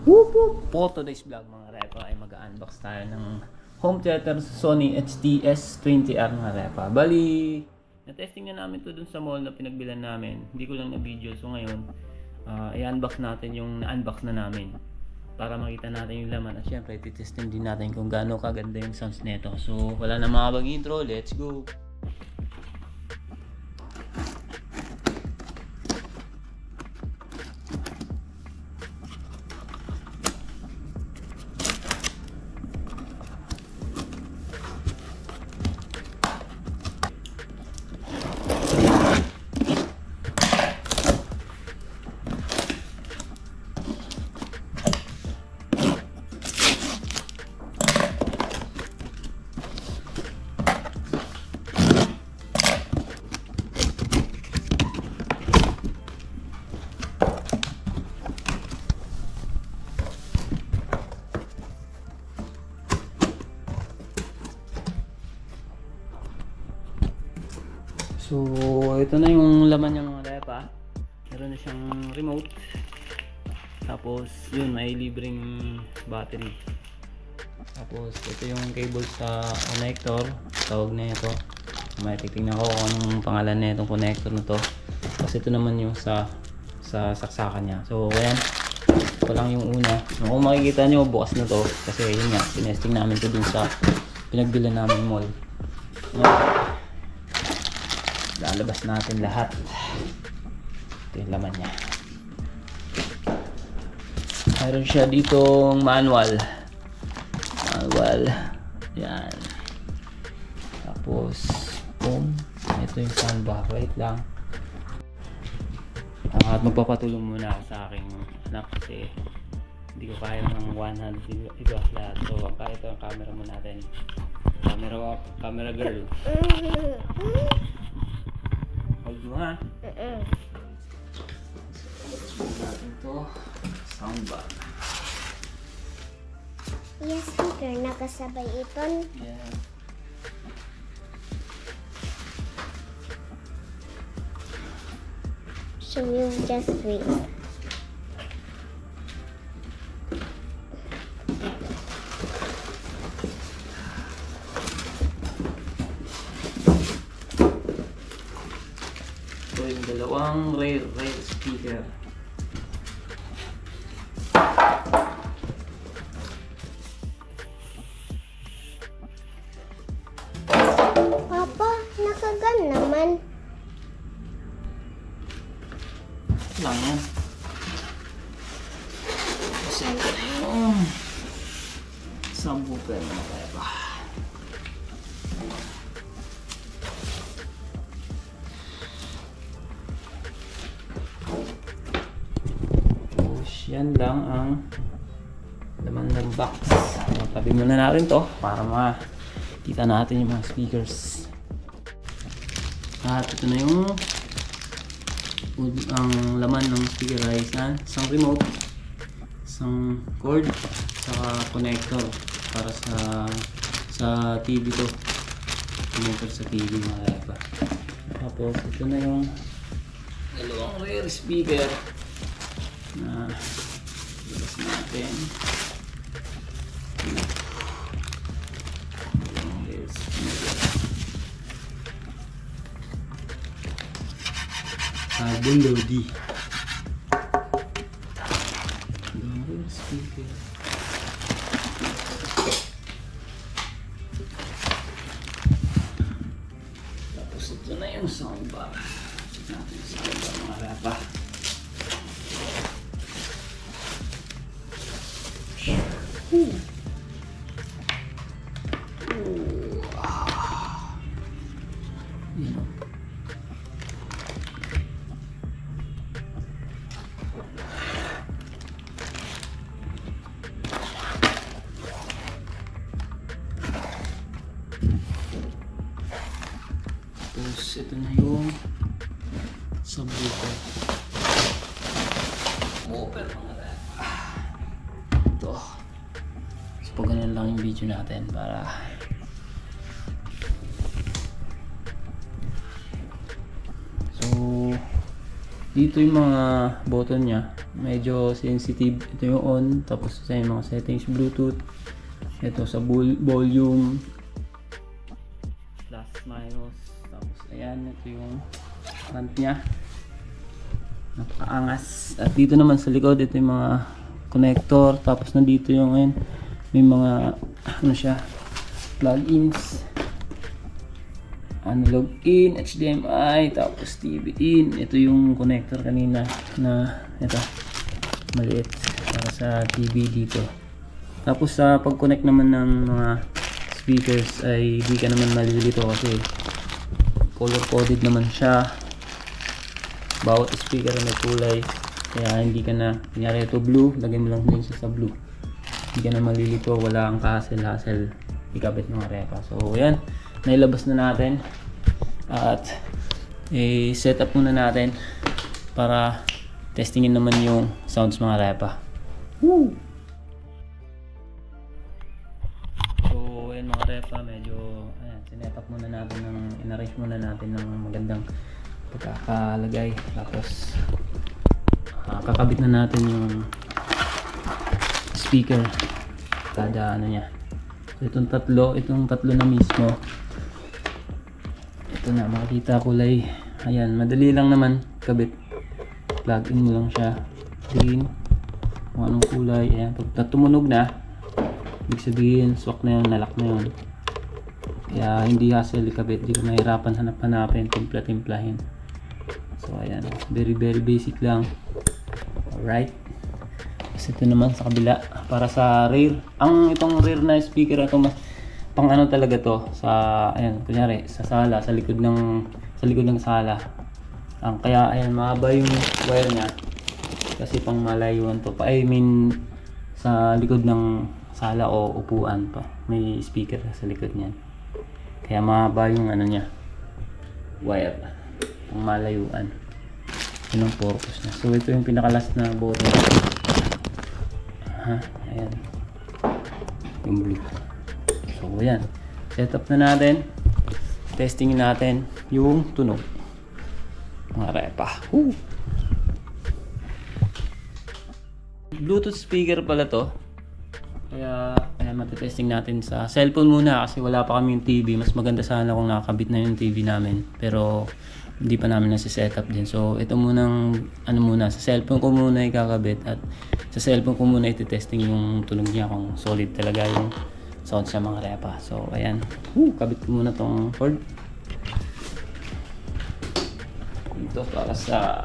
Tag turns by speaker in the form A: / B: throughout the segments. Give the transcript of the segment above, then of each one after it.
A: Whoop whoop! For today's vlog mga repa ay mag-unbox tayo ng home theater Sony HTS20R mga repa. Bali, na-testing na namin to dun sa mall na pinagbilan namin. Hindi ko lang na-video. So ngayon, i-unbox natin yung na-unbox na namin. Para makita natin yung laman. At syempre, titesting din natin kung gaano kaganda yung sounds nito. So wala na mga bag-intro. Let's go! So, ito na yung laman niya mga repa. Meron na siyang remote. Tapos, yun, may libreng battery. Tapos, ito yung cable sa connector. Tawag na ito. May titignan ko kung anong pangalan na itong connector na to. Kasi ito naman yung sa saksakan niya. So, ayan. Ito lang yung una. Kung makikita nyo, bukas na to. Kasi yun nga, tinesting namin to dun sa pinagbilan namin mall. Ayan. Lalabas natin lahat. Ito yung laman niya. Mayroon siya ditong manual. Yan. Tapos boom. Ito yung soundbar. Wait lang. At magpapatulong muna sa aking anak kasi hindi ko kaya ng one hand iba lahat. So ito ang camera mo natin. Camera girl. Hold mo ha. Natin to soundbar.
B: Yung speaker nakasabay ipon.
A: Yeah.
B: So you just wait.
A: So yung dalawang rear speaker.
B: Papa, nakagan naman.
A: Lang yan. Kasi ito na yung subwoofer na kaya ba. Yan lang ang laman ng box. Tabi muna natin to para makita natin yung mga speakers. At ito na yung ang laman ng speaker ay isang remote, isang cord, saka connector para sa TV to. Connector sa TV mga repa. Tapos ito na yung dalawang rear speaker na labas natin. Double D. Double speaker. Tapos ito na yung soundbar. Check natin yung soundbar mga rapa. Tapos ito na yung subwoofer. Woofer mga repa. Ito. So pag ganun lang yung video natin para dito yung mga button niya. medyo sensitive. Ito yung on, tapos sa yung mga settings, Bluetooth, ito sa volume, plus minus, tapos ayan, ito yung front nya, napakaangas. At dito naman sa likod, ito yung mga connector, tapos nandito yung ayun, may mga ano siya, plug-ins, analog in, HDMI, tapos TV in. Ito yung connector kanina na ito, maliit para sa TV dito. Tapos sa pag-connect naman ng mga speakers ay di ka naman malilito kasi color coded naman siya. Bawat speaker may kulay, kaya hindi ka na, kunyari ito blue, lagay mo lang din siya sa blue. Hindi ka na malilito, wala kang ka-hassle ikabit mga repa. So yan, nailabas na natin at i-set up muna natin para testingin naman yung sounds mga repa. Woo! So yan mga repa, medyo ayan, sinet up muna natin ng in-arrange muna natin ng magandang pagkakalagay, tapos kakabit na natin yung speaker kada ano niya. So itong tatlo na mismo, ito na makikita kulay, ayan, madali lang naman kabit, plug in mo lang siya, green, kung anong kulay, ayan, pag tumunog na ibig sabihin swak na yun, nalock na yun, kaya hindi hassle ikabit, hindi ko nahirapan hanap-hanapin, timpla-timplahin. So ayan, very basic lang. Alright, kasi ito naman sa kabila para sa rear. Itong rear na speaker ito mas pang ano talaga to sa, ayan, kunyari sa sala, sa likod ng sala. Kaya ayan, mahaba yung wire niya kasi pang malayuan to pa, I mean sa likod ng sala o upuan pa may speaker sa likod niyan, kaya mahaba yung ano niya, wire, pang malayuan. Yun ang purpose na. So ito yung pinaka-last na button. Ayan yung blue. So ayan, set up na natin, testingin natin yung tunog mga repa. Bluetooth speaker pala to, kaya ayan, matitesting natin sa cellphone muna kasi wala pa kami yung TV. Mas maganda sana kung nakakabit na yung TV namin, pero hindi pa namin nasi-set up din. So ito munang ano muna, sa cellphone ko muna ikakabit at sa cellphone ko muna iti-testing yung tunog niya kung solid talaga yung sound sa mga repa. So ayan, kabit ko muna tong cord ito para sa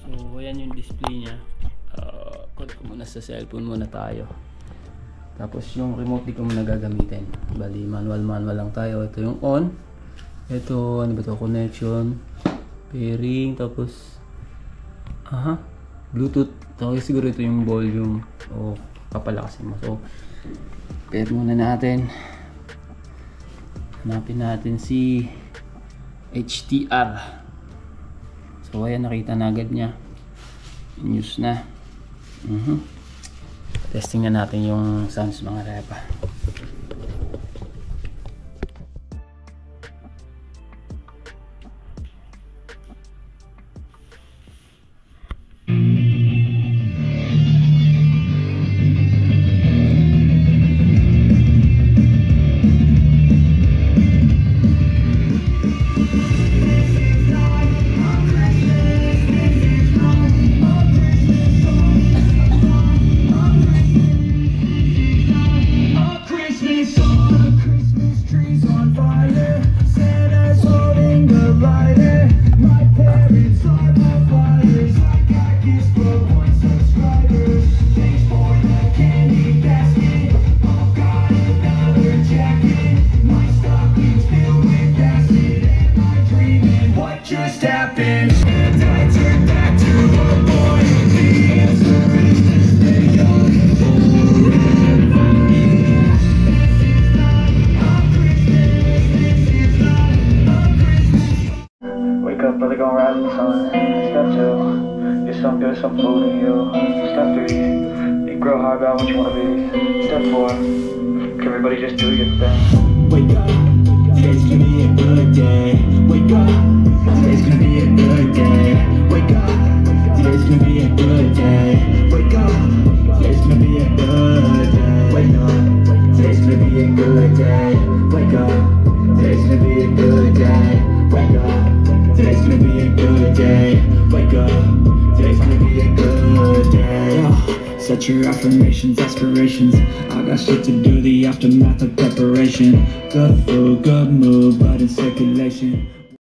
A: so ayan yung display niya. Code ko muna sa cellphone muna tayo, tapos yung remote di ko muna gagamitin, bali manual lang tayo. Ito yung on, ito ano ba to, connection, pairing, tapos Bluetooth. Okay, siguro ito yung volume o kapalakasin mo. So pair muna natin, hanapin natin si HTR. So ayan, nakita na agad niya, news na. Testing na natin yung sounds mga repa.
C: Some food in you. Step 3, you grow hard about what you want to be. Step 4, everybody just do your thing.
D: Wake up, today's gonna be a good day. Wake up, today's gonna be a good day. Wake up, today's gonna be a good day. Wake up, today's gonna be a good day. Wake up, today's gonna be a good day. Wake up, today's gonna be a good day. Wake up, today's gonna be a good day. Wake up, today's gonna be a good day. Set your affirmations, aspirations. I got shit to do, the aftermath of preparation. Good food, good mood, blood in circulation.